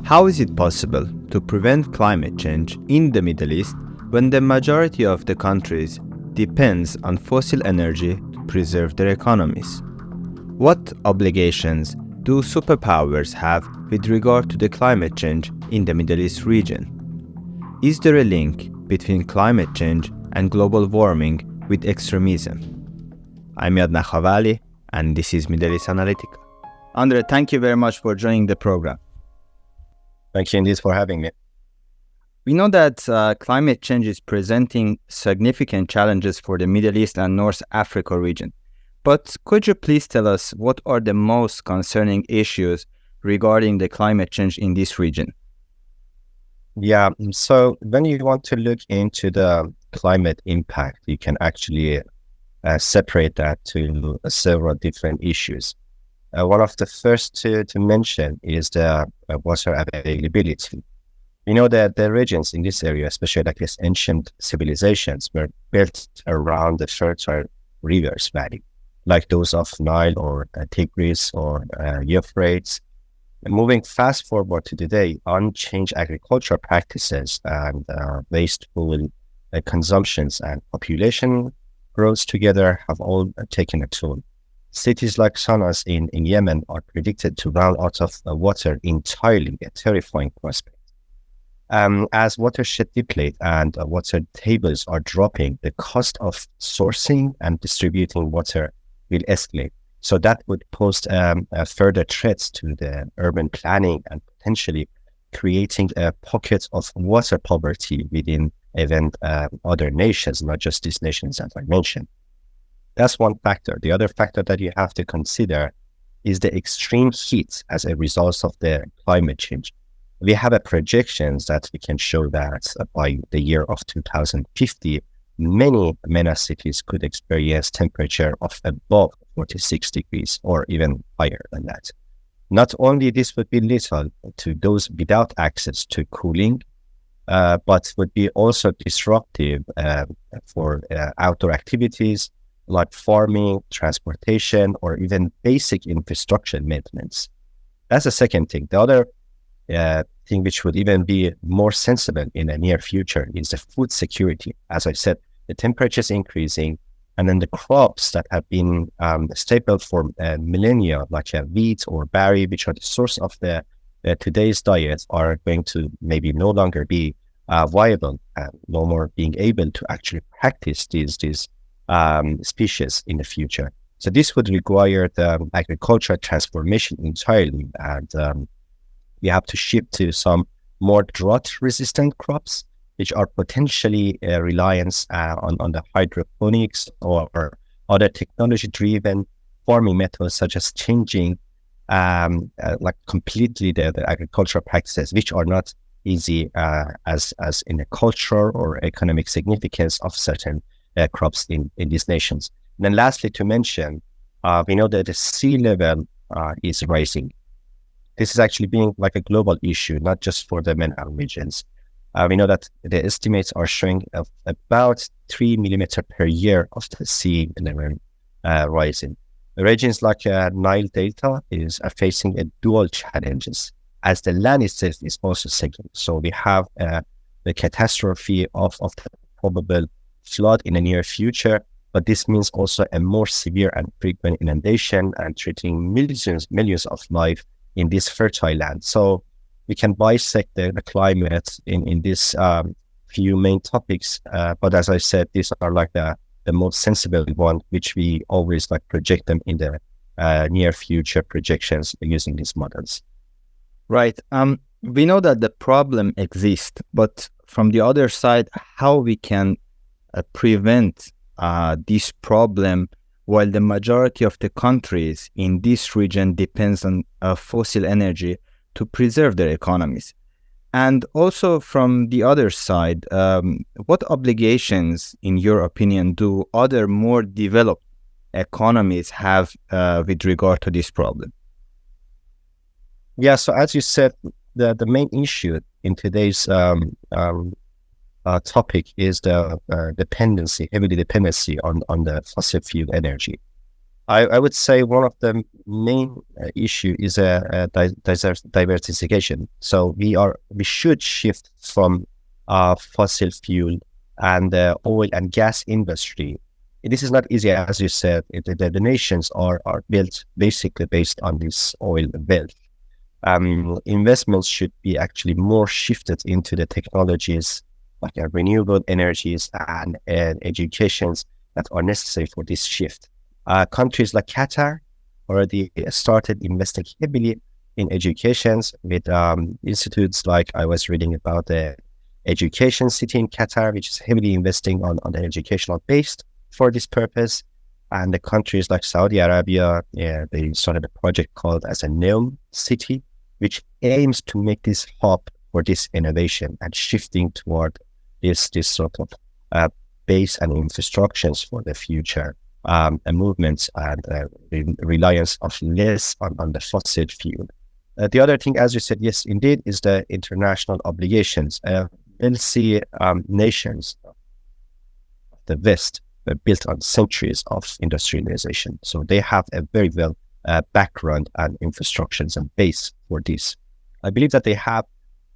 How is it possible to prevent climate change in the Middle East when the majority of the countries depends on fossil energy to preserve their economies? What obligations do superpowers have with regard to the climate change in the Middle East region? Is there a link between climate change and global warming with extremism? I'm Nakhavali, and this is Middle East Analitika. André, thank you very much for joining the program. Thank you indeed for having me. We know that climate change is presenting significant challenges for the Middle East and North Africa region. But could you please tell us what are the most concerning issues regarding the climate change in this region? Yeah, so when you want to look into the climate impact, you can actually separate that to several different issues. One of the first to mention is the water availability. We know that the regions in this area, especially like these ancient civilizations, were built around the fertile rivers valley, like those of Nile or Tigris or Euphrates. Moving fast forward to today, unchanged agricultural practices and wasteful consumptions and population growth together have all taken a toll. Cities like Sana'a in Yemen are predicted to run out of water entirely, a terrifying prospect. As watershed deplete and water tables are dropping, the cost of sourcing and distributing water will escalate. So that would pose further threats to the urban planning and potentially creating a pocket of water poverty within even other nations, not just these nations that I mentioned. That's one factor. The other factor that you have to consider is the extreme heat as a result of the climate change. We have a projections that we can show that by the year of 2050, many MENA cities could experience temperature of above 46 degrees or even higher than that. Not only this would be lethal to those without access to cooling, but would be also disruptive for outdoor activities like farming, transportation, or even basic infrastructure maintenance. That's the second thing. The other thing which would even be more sensible in the near future is the food security. As I said, the temperature is increasing, and then the crops that have been staple for millennia, like wheat or barley, which are the source of the today's diet, are going to maybe no longer be viable and no more being able to actually practice these species in the future. So this would require the agricultural transformation entirely, and we have to shift to some more drought-resistant crops, which are potentially reliant on the hydroponics or other technology-driven farming methods, such as changing like completely the agricultural practices, which are not easy as in the cultural or economic significance of certain crops in these nations. And then lastly to mention, we know that the sea level is rising. This is actually being like a global issue, not just for the MENA regions. We know that the estimates are showing about 3 millimeter per year of the sea level rising. The regions like Nile Delta are facing a dual challenges, as the land itself is also sinking. So we have the catastrophe of the probable flood in the near future, but this means also a more severe and frequent inundation and threatening millions of lives in this fertile land. So we can bisect the climate in these few main topics, but as I said, these are like the most sensible one, which we always like project them in the near future projections using these models. Right. We know that the problem exists, but from the other side, how we can prevent this problem while the majority of the countries in this region depends on fossil energy to preserve their economies. And also from the other side, what obligations, in your opinion, do other more developed economies have with regard to this problem? Yeah, so as you said, the main issue in today's topic is the heavy dependency on the fossil fuel energy. I would say one of the main issue is diversification. So we should shift from fossil fuel and the oil and gas industry. This is not easy, as you said. The nations are built basically based on this oil wealth. Investments should be actually more shifted into the technologies like renewable energies and educations that are necessary for this shift. Countries like Qatar already started investing heavily in educations with institutes like I was reading about the education city in Qatar, which is heavily investing on the educational base for this purpose. And the countries like Saudi Arabia, yeah, they started a project called as a NEOM city, which aims to make this hub for this innovation and shifting toward this sort of base and infrastructures for the future movements and reliance of less on the fossil fuel. The other thing, as you said, yes, indeed, is the international obligations. Wealthy nations of the West were built on centuries of industrialization. So they have a very well background and infrastructures and base for this. I believe that they have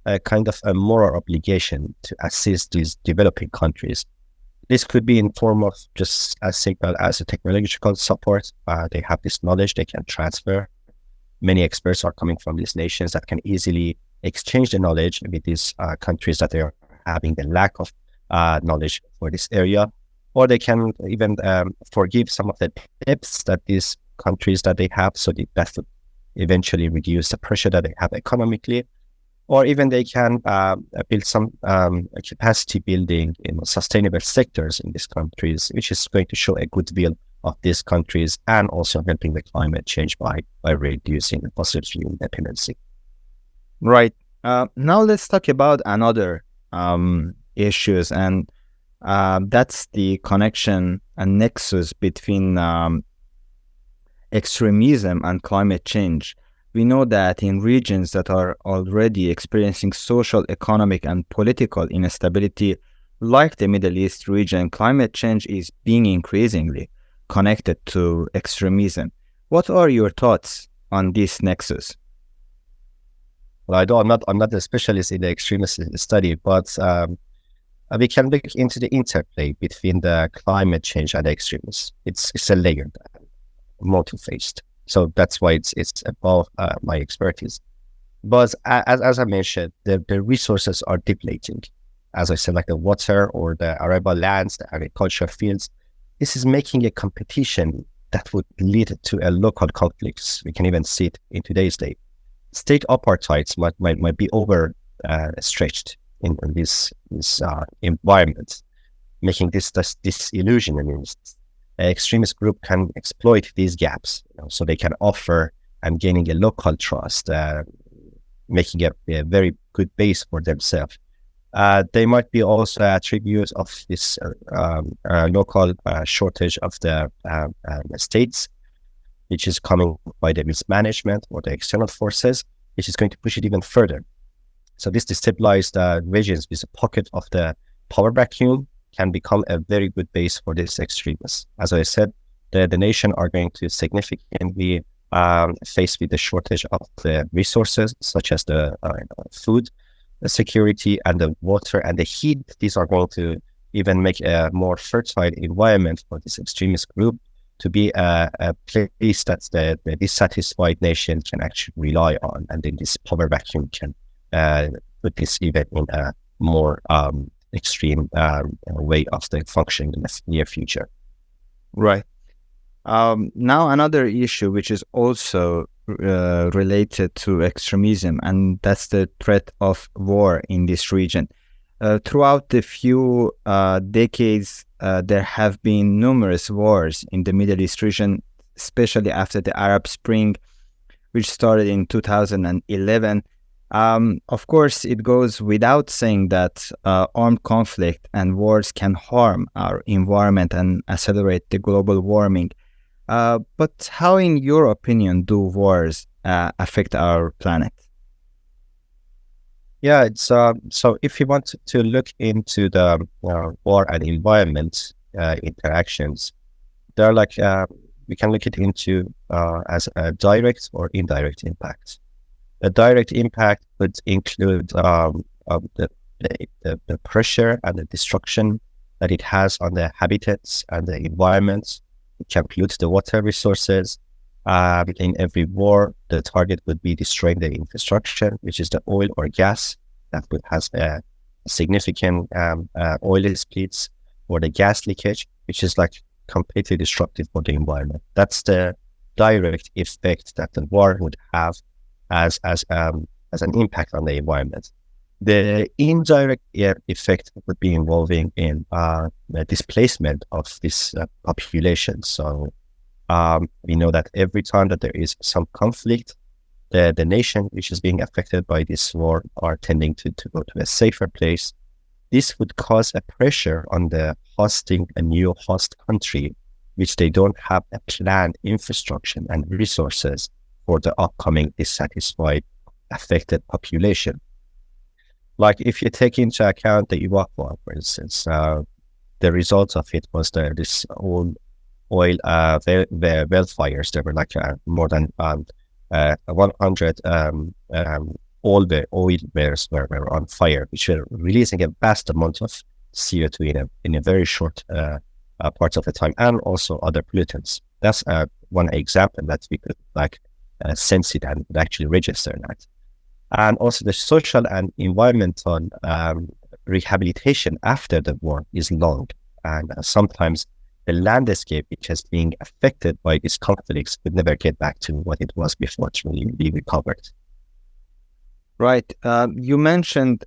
a kind of a moral obligation to assist these developing countries. This could be in form of just as simple as a technological support. They have this knowledge they can transfer. Many experts are coming from these nations that can easily exchange the knowledge with these countries that they are having the lack of knowledge for this area. Or they can even forgive some of the debts that these countries that they have, so that would eventually reduce the pressure that they have economically. Or even they can build some capacity building in sustainable sectors in these countries, which is going to show a goodwill of these countries and also helping the climate change by reducing the fossil fuel dependency. Right. Now let's talk about another issues, and that's the connection and nexus between extremism and climate change. We know that in regions that are already experiencing social, economic, and political instability, like the Middle East region, climate change is being increasingly connected to extremism. What are your thoughts on this nexus? Well, I'm not a specialist in the extremist study, but we can look into the interplay between the climate change and the extremists. It's a layered, multi-faced. So that's why it's above my expertise. But as I mentioned, the resources are depleting. As I said, like the water or the arable lands, the agriculture fields. This is making a competition that would lead to a local conflicts. We can even see it in today's day. State apartheids might be over stretched in this environment, making this illusion. I mean, an extremist group can exploit these gaps, so they can offer and gaining a local trust, making a very good base for themselves. They might be also attributes of this local shortage of the states, which is coming by the mismanagement or the external forces, which is going to push it even further. So this destabilized regions with a pocket of the power vacuum can become a very good base for these extremists. As I said, the nation are going to significantly face with the shortage of the resources, such as the food, the security, and the water and the heat. These are going to even make a more fertile environment for this extremist group to be a place that the dissatisfied nation can actually rely on. And then this power vacuum can put this even in a more extreme way of the function in the near future. Right. Now another issue which is also related to extremism, and that's the threat of war in this region. Throughout the few decades, there have been numerous wars in the Middle East region, especially after the Arab Spring, which started in 2011. Of course, it goes without saying that armed conflict and wars can harm our environment and accelerate the global warming. But how, in your opinion, do wars affect our planet? Yeah, it's so if you want to look into the war and environment interactions, they're like we can look it into as a direct or indirect impact. A direct impact would include the pressure and the destruction that it has on the habitats and the environments. It can pollute the water resources. In every war, the target would be destroying the infrastructure, which is the oil or gas that would has a significant oil splits or the gas leakage, which is like completely destructive for the environment. That's the direct effect that the war would have as an impact on the environment. The indirect effect would be involving in the displacement of this population. So we know that every time that there is some conflict, the nation which is being affected by this war are tending to go to a safer place. This would cause a pressure on the hosting a new host country, which they don't have a planned infrastructure and resources for the upcoming dissatisfied, affected population. Like if you take into account the Iraq war, for instance, the result of it was this oil wildfires. There were like more than 100 all the oil wells were on fire, which were releasing a vast amount of CO2 in a very short parts of the time, and also other pollutants. That's one example that we could sense it and actually register that. And also the social and environmental rehabilitation after the war is long, and sometimes the landscape which has been affected by these conflicts would never get back to what it was before to really be recovered. Right. You mentioned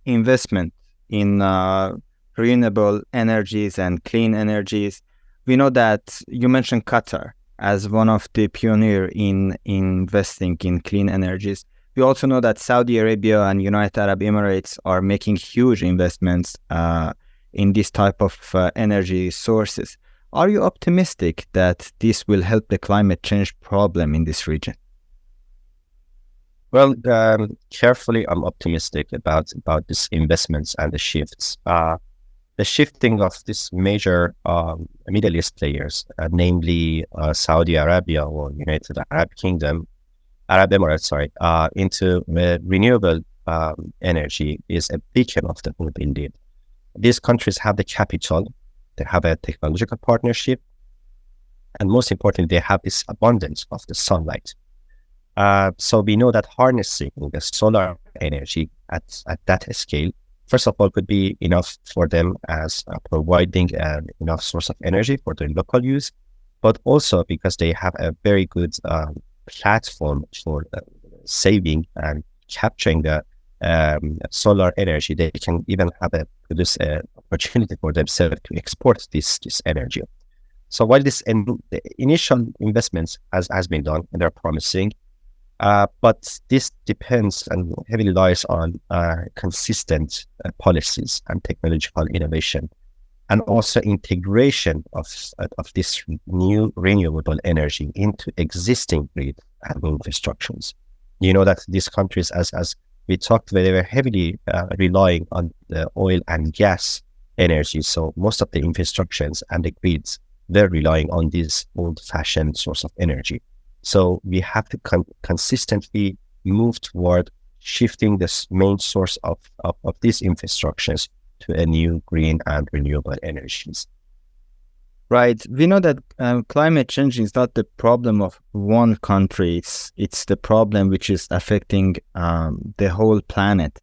investment in renewable energies and clean energies. We know that you mentioned Qatar as one of the pioneer in investing in clean energies. We also know that Saudi Arabia and United Arab Emirates are making huge investments in this type of energy sources. Are you optimistic that this will help the climate change problem in this region? Well, carefully, I'm optimistic about these investments and the shifts. The shifting of these major Middle East players, namely Saudi Arabia or United Arab Emirates, sorry, into renewable energy is a beacon of the hope indeed. These countries have the capital, they have a technological partnership, and most importantly, they have this abundance of the sunlight. So we know that harnessing the solar energy at that scale, first of all, could be enough for them as providing enough source of energy for their local use, but also because they have a very good platform for saving and capturing the solar energy. They can even have produce an opportunity for themselves to export this energy. So while the initial investments has been done and they're promising, but this depends and heavily lies on consistent policies and technological innovation, and also integration of this new renewable energy into existing grid and infrastructures. You know that these countries, as we talked, they were heavily relying on the oil and gas energy. So most of the infrastructures and the grids, they're relying on this old-fashioned source of energy. So we have to consistently move toward shifting this main source of these infrastructures to a new green and renewable energies. Right. We know that climate change is not the problem of one country. It's the problem which is affecting the whole planet.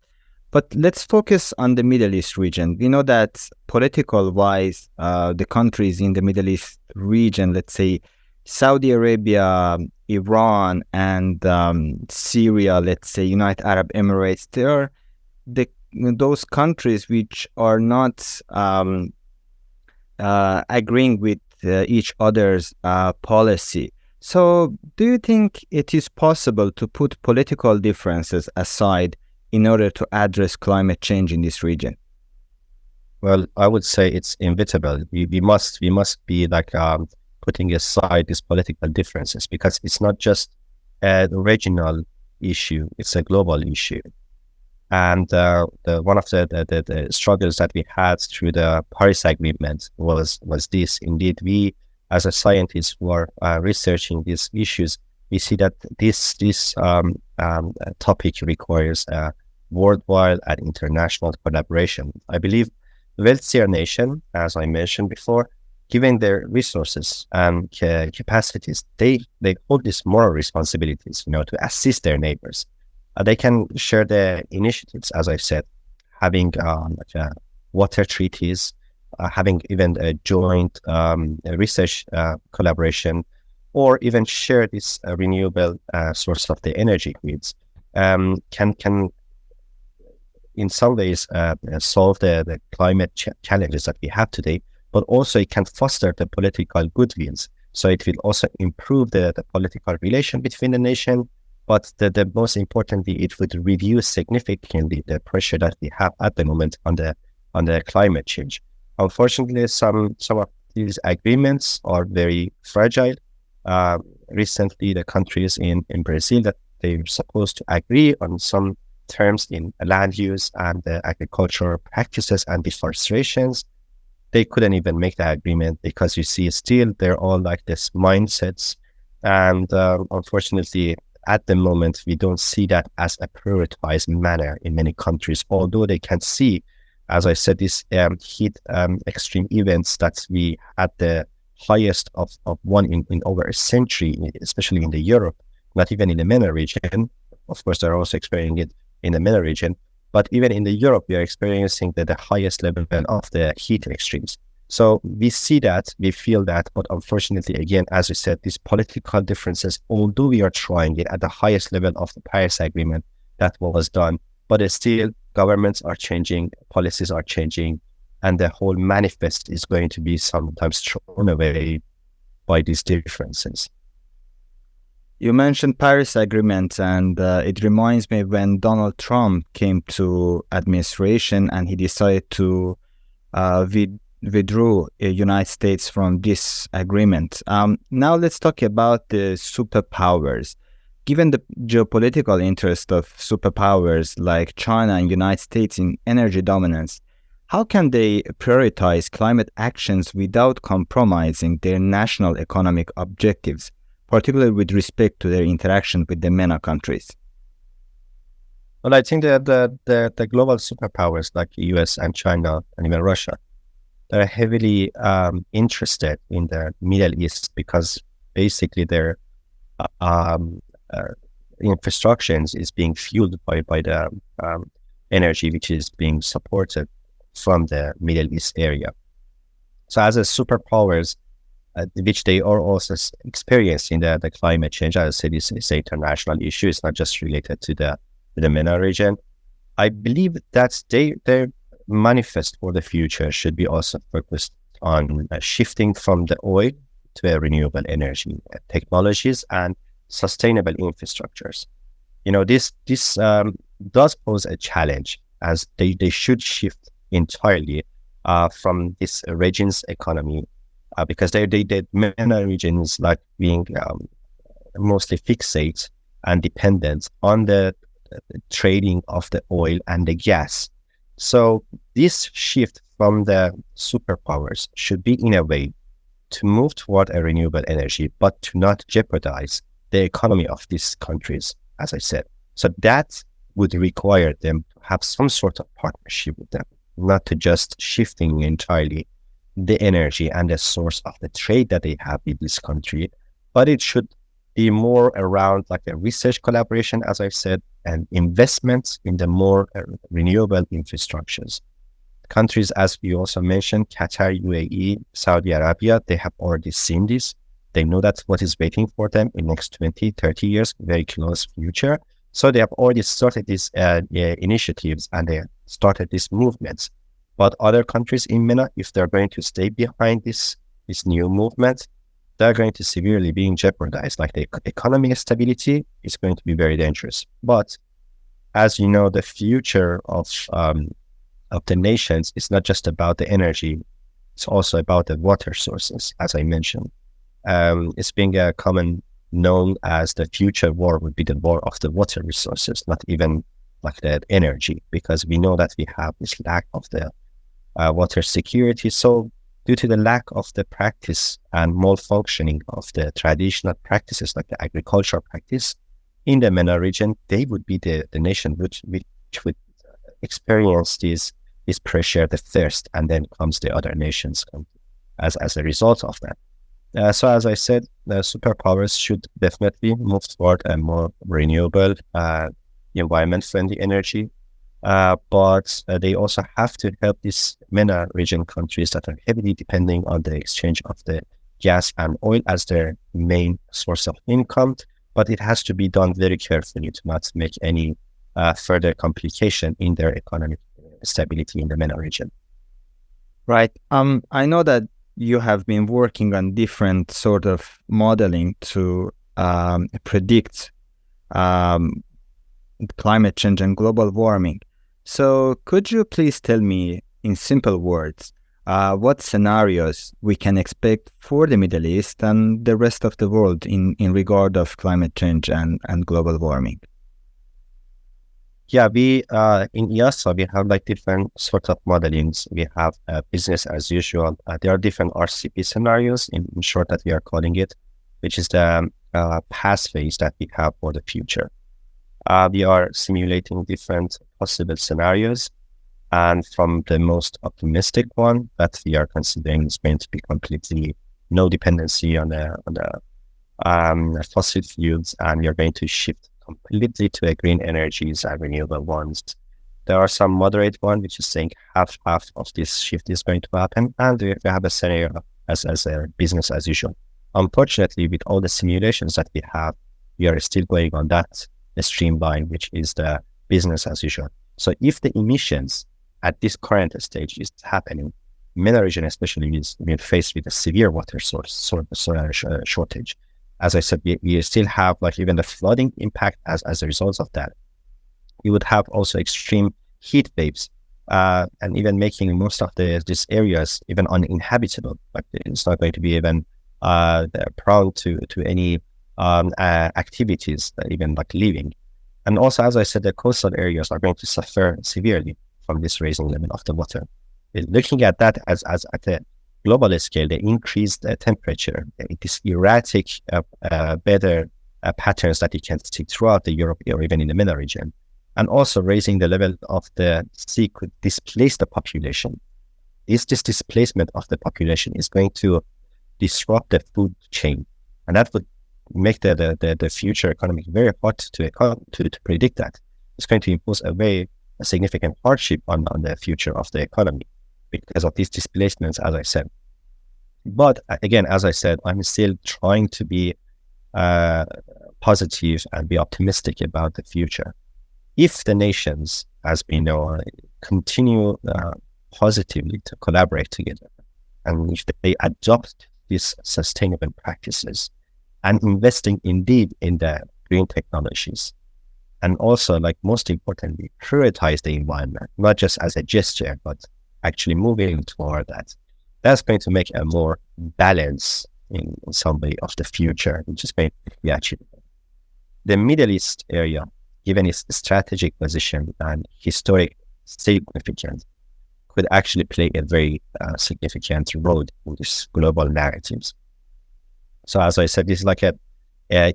But let's focus on the Middle East region. We know that political-wise, the countries in the Middle East region, let's say Saudi Arabia, Iran, and Syria, let's say United Arab Emirates, they are those countries which are not agreeing with each other's policy. So do you think it is possible to put political differences aside in order to address climate change in this region? Well, I would say it's inevitable. We must be putting aside these political differences, because it's not just a regional issue, it's a global issue. And one of the struggles that we had through the Paris Agreement was this. Indeed, we, as a scientist who are researching these issues, we see that this topic requires worldwide and international collaboration. I believe wealthier nation, as I mentioned before, given their resources and capacities, they hold these moral responsibilities, to assist their neighbors. They can share the initiatives, as I said, having water treaties, having even a joint research collaboration, or even share this renewable source of the energy grids. Can in some ways solve the climate challenges that we have today, but also it can foster the political goodwills. So it will also improve the political relation between the nation, but the most importantly, it would reduce significantly the pressure that we have at the moment on the climate change. Unfortunately, some of these agreements are very fragile. Recently, the countries in Brazil that they're supposed to agree on some terms in land use and agricultural practices and deforestations, they couldn't even make that agreement, because you see still they're all like this mindsets. And unfortunately, at the moment, we don't see that as a prioritized manner in many countries, although they can see, as I said, these heat extreme events that we had the highest of one in over a century, especially in the Europe, not even in the MENA region. Of course, they're also experiencing it in the MENA region, but even in the Europe, we are experiencing the highest level of the heat extremes. So we see that, we feel that, but unfortunately, again, as we said, these political differences, although we are trying it at the highest level of the Paris Agreement, that was done, but it's still governments are changing, policies are changing, and the whole manifest is going to be sometimes thrown away by these differences. You mentioned Paris Agreement, and it reminds me when Donald Trump came to administration and he decided to withdraw the United States from this agreement. Now let's talk about the superpowers. Given the geopolitical interest of superpowers like China and United States in energy dominance, how can they prioritize climate actions without compromising their national economic objectives, particularly with respect to their interaction with the MENA countries? Well, I think that the global superpowers like the US and China and even Russia, they're heavily interested in the Middle East, because basically their infrastructures is being fueled by the energy which is being supported from the Middle East area. So as a superpowers, which they are also experiencing the climate change, as I said, it's an international issue. It's not just related to the MENA region. I believe that their manifest for the future should be also focused on shifting from the oil to renewable energy technologies and sustainable infrastructures. This does pose a challenge, as they should shift entirely from this region's economy, because the MENA region is like being mostly fixate and dependent on the trading of the oil and the gas. So this shift from the superpowers should be in a way to move toward a renewable energy, but to not jeopardize the economy of these countries, as I said. So that would require them to have some sort of partnership with them, not to just shifting entirely the energy and the source of the trade that they have with this country, but it should be more around like a research collaboration, as I've said, and investments in the more renewable infrastructures. Countries, as we also mentioned, Qatar, UAE, Saudi Arabia, they have already seen this. They know that's what is waiting for them in next 20, 30 years, very close future. So they have already started these initiatives, and they started these movements. But other countries in MENA, if they're going to stay behind this new movement, they're going to severely be jeopardized. Like the economic stability is going to be very dangerous. But as you know, the future of the nations is not just about the energy; it's also about the water sources, as I mentioned. It's being common known as the future war would be the war of the water resources, not even like the energy, because we know that we have this lack of the water security. So due to the lack of the practice and malfunctioning of the traditional practices like the agricultural practice in the MENA region, they would be the nation which would experience this pressure the first, and then comes the other nations as a result of that. So as I said, the superpowers should definitely move toward a more renewable, environment-friendly energy. But they also have to help these MENA region countries that are heavily depending on the exchange of the gas and oil as their main source of income. But it has to be done very carefully to not make any further complication in their economic stability in the MENA region. Right. I know that you have been working on different sort of modeling to predict climate change and global warming. So could you please tell me in simple words what scenarios we can expect for the Middle East and the rest of the world in regard of climate change and global warming? Yeah, we in EASA, we have like different sort of modelings. We have business as usual. There are different RCP scenarios, in short, that we are calling it, which is the pathways that we have for the future. We are simulating different possible scenarios, and from the most optimistic one that we are considering is going to be completely no dependency on the fossil fuels, and we are going to shift completely to green energies and renewable ones. There are some moderate ones which is saying half of this shift is going to happen, and we have a scenario as a business as usual. Unfortunately, with all the simulations that we have, we are still going on that streamline, which is the business as usual. So if the emissions at this current stage is happening, MENA region especially is being faced with a severe water shortage. As I said, we still have like even the flooding impact as a result of that. You would have also extreme heat waves, and even making most of these areas even uninhabitable. Like it's not going to be even prone to any activities, even like living. And also, as I said, the coastal areas are going to suffer severely from this rising level of the water. Looking at that as at a global scale, the increased temperature, this erratic weather patterns that you can see throughout the Europe or even in the MENA region, and also raising the level of the sea could displace the population. This displacement of the population is going to disrupt the food chain, and that would make the future economy very hard to predict. That it's going to impose a significant hardship on the future of the economy because of these displacements, as I said. But again, as I said, I'm still trying to be positive and be optimistic about the future. If the nations, as we know, continue positively to collaborate together, and if they adopt these sustainable practices and investing indeed in the green technologies, and also, like most importantly, prioritize the environment, not just as a gesture, but actually moving toward that. That's going to make a more balance in some way of the future, which is going to be achievable. The Middle East area, given its strategic position and historic significance, could actually play a very significant role in these global narratives. So as I said, this is like a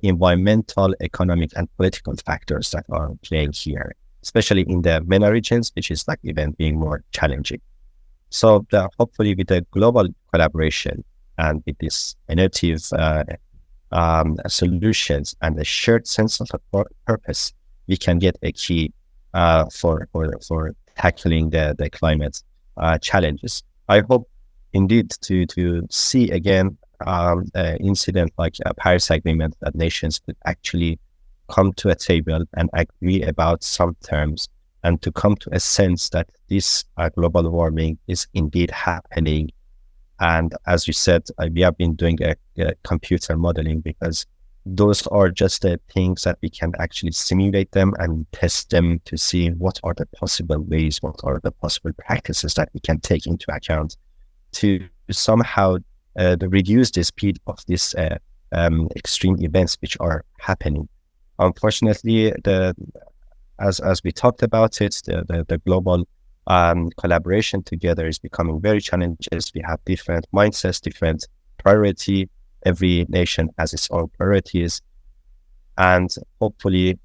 environmental, economic, and political factors that are playing here, especially in the MENA regions, which is like even being more challenging. So hopefully with the global collaboration and with these innovative solutions and a shared sense of purpose, we can get a key for tackling the climate challenges. I hope indeed to see again incident like a Paris Agreement, that nations could actually come to a table and agree about some terms, and to come to a sense that this global warming is indeed happening. And as you said, we have been doing a computer modeling, because those are just the things that we can actually simulate them and test them to see what are the possible ways, what are the possible practices that we can take into account to somehow reduce the speed of these extreme events which are happening. Unfortunately, as we talked about it, the global collaboration together is becoming very challenging. We have different mindsets, different priority. Every nation has its own priorities. And hopefully,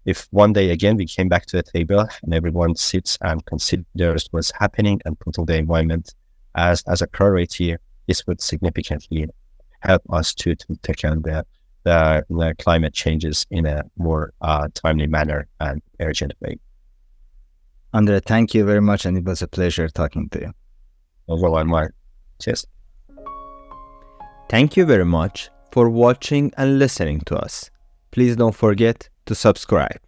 if one day again we came back to the table and everyone sits and considers what's happening and putting the environment as a priority, this would significantly help us to tackle the climate changes in a more timely manner and urgent way. André, thank you very much, and it was a pleasure talking to you. Overall, Mark. Cheers. Thank you very much for watching and listening to us. Please don't forget to subscribe.